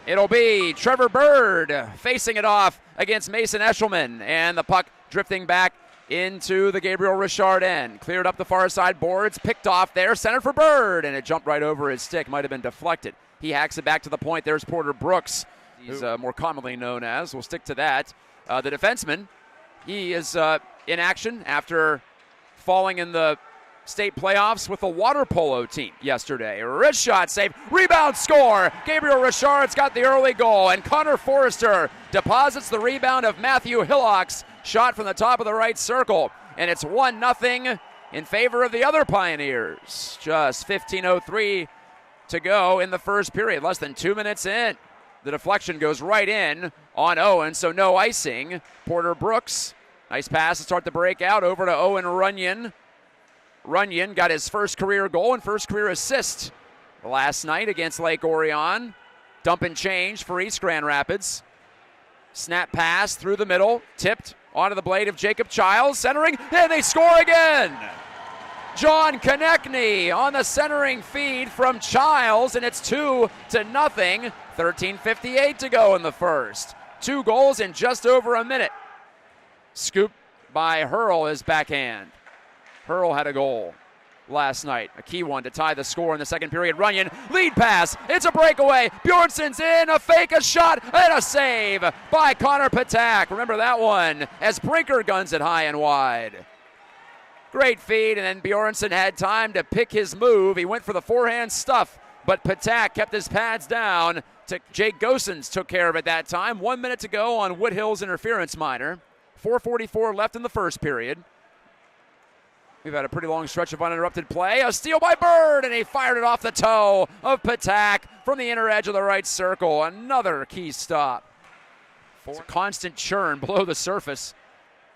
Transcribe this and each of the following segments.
It'll be Trevor Bird facing it off against Mason Eshelman, and the puck drifting back into the Gabriel Richard end. Cleared up the far side boards, picked off there, centered for Bird, and it jumped right over his stick. Might have been deflected. He hacks it back to the point. There's Porter Brooks. He's more commonly known as. We'll stick to that. The defenseman, he is in action after falling in the state playoffs with the water polo team yesterday. Wrist shot save, rebound score. Gabriel Richard's got the early goal, and Connor Forster deposits the rebound of Matthew Hillock's shot from the top of the right circle. And it's 1-0 in favor of the other Pioneers. Just 15:03 to go in the first period, less than 2 minutes in. The deflection goes right in on Owen, so no icing. Porter Brooks, nice pass to start the breakout over to Owen Runyon. Runyon got his first career goal and first career assist last night against Lake Orion. Dump and change for East Grand Rapids. Snap pass through the middle, tipped onto the blade of Jacob Childs, centering, and they score again! John Konechny on the centering feed from Childs, and it's 2-0. 13:58 to go in the first. 2 goals in just over a minute. Scooped by Hurl, his backhand. Hurl had a goal last night, a key one to tie the score in the second period. Runyon, lead pass, it's a breakaway. Bjornsson's in, a fake, a shot, and a save by Connor Ptak. Remember that one, as Brinker guns it high and wide. Great feed, and then Bjornsson had time to pick his move. He went for the forehand stuff, but Ptak kept his pads down. Jake Gosens took care of it that time. 1 minute to go on Woodhill's interference minor. 4:44 left in the first period. We've had a pretty long stretch of uninterrupted play. A steal by Bird, and he fired it off the toe of Ptak from the inner edge of the right circle. Another key stop. It's a constant churn below the surface.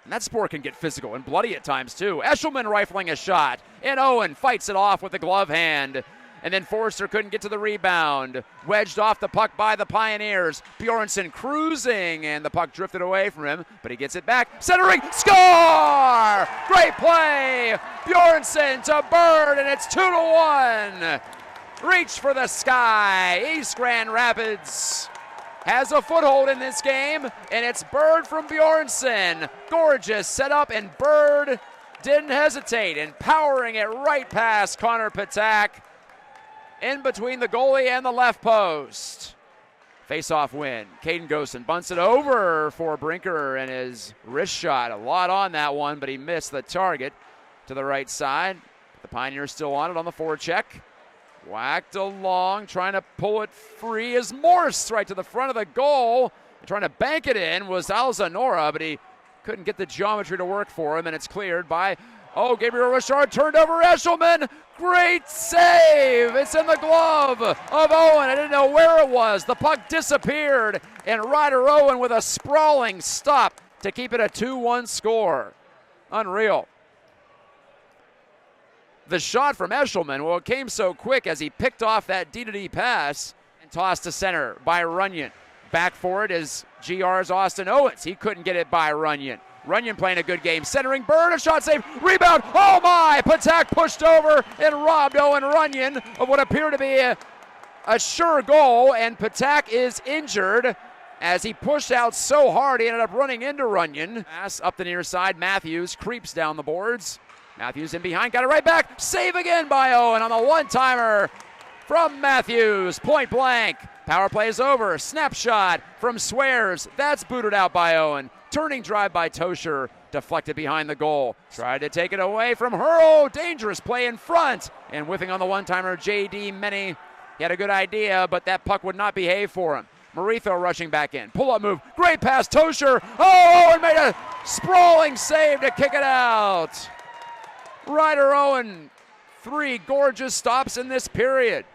And that sport can get physical and bloody at times, too. Eshelman rifling a shot, and Owen fights it off with the glove hand. And then Forster couldn't get to the rebound. Wedged off the puck by the Pioneers. Bjornsson cruising, and the puck drifted away from him, but he gets it back. Centering, score! Great play! Bjornsson to Bird, and it's 2-1. Reach for the sky. East Grand Rapids has a foothold in this game, and it's Bird from Bjornsson. Gorgeous setup, and Bird didn't hesitate, and powering it right past Connor Ptak, in between the goalie and the left post. Face-off win. Caden Gosen bunts it over for Brinker, and his wrist shot. A lot on that one, but he missed the target to the right side. The Pioneers still on it on the forecheck. Whacked along, trying to pull it free is Morse right to the front of the goal. Trying to bank it in was Alzanora, but he couldn't get the geometry to work for him, and it's cleared by Gabriel Richard turned over Eshelman. Great save. It's in the glove of Owen. I didn't know where it was. The puck disappeared, and Ryder Owen with a sprawling stop to keep it a 2-1 score. Unreal. The shot from Eshelman, well, it came so quick as he picked off that D-to-D pass and tossed to center by Runyon. Back for it is GR's Austin Owens. He couldn't get it by Runyon. Runyon playing a good game, centering Bird, a shot save, rebound, oh my! Ptak pushed over and robbed Owen Runyon of what appeared to be a sure goal, and Ptak is injured as he pushed out so hard he ended up running into Runyon. Pass up the near side, Matthews creeps down the boards. Matthews in behind, got it right back, save again by Owen on the one-timer from Matthews, point blank. Power play is over, snapshot from Swears, that's booted out by Owen. Turning drive by Tosher, deflected behind the goal. Tried to take it away from Hurl. Dangerous play in front. And whiffing on the one-timer, J.D. Meny. He had a good idea, but that puck would not behave for him. Maritho rushing back in. Pull-up move. Great pass, Tosher. And made a sprawling save to kick it out. Ryder Owen, 3 gorgeous stops in this period.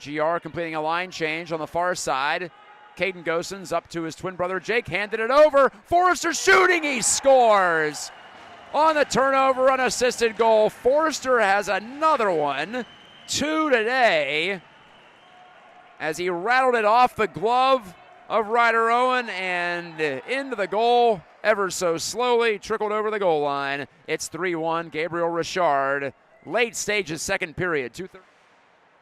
GR completing a line change on the far side. Caden Gosens up to his twin brother Jake, handed it over. Forster shooting, he scores! On the turnover, unassisted goal. Forster has another one, 2 today, as he rattled it off the glove of Ryder Owen and into the goal ever so slowly, trickled over the goal line. It's 3-1, Gabriel Richard. Late stages, second period, 2:30.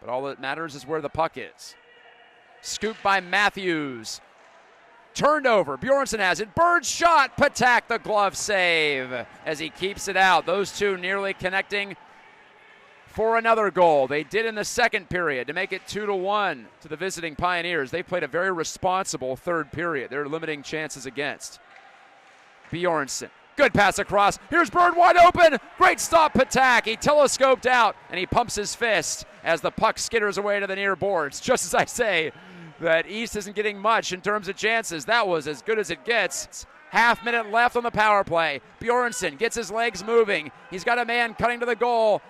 But all that matters is where the puck is. Scooped by Matthews. Turned over. Bjornsson has it. Bird shot. Ptak the glove save as he keeps it out. Those two nearly connecting for another goal. They did in the second period to make it 2-1 to the visiting Pioneers. They played a very responsible third period. They're limiting chances against. Bjornsson. Good pass across. Here's Bird wide open. Great stop, Ptak. He telescoped out and he pumps his fist as the puck skitters away to the near boards. Just as I say that East isn't getting much in terms of chances. That was as good as it gets. It's half minute left on the power play. Bjornsson gets his legs moving. He's got a man cutting to the goal.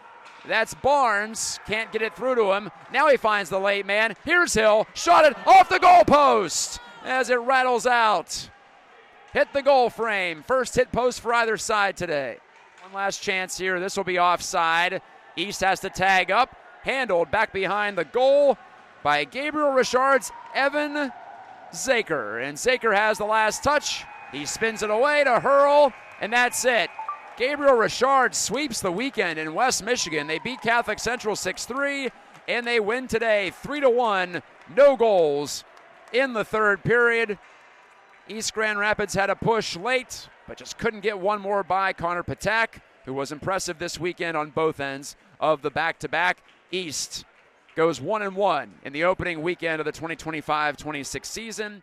That's Barnes. Can't get it through to him. Now he finds the late man. Here's Hill. Shot it off the goal post as it rattles out. Hit the goal frame. First hit post for either side today. One last chance here. This will be offside. East has to tag up. Handled back behind the goal by Gabriel Richard's Evan Zaker. And Zaker has the last touch. He spins it away to Hurl, and that's it. Gabriel Richard sweeps the weekend in West Michigan. They beat Catholic Central 6-3, and they win today 3-1. No goals in the third period. East Grand Rapids had a push late, but just couldn't get one more by Connor Ptak, who was impressive this weekend on both ends of the back-to-back. East goes 1-1 in the opening weekend of the 2025-26 season.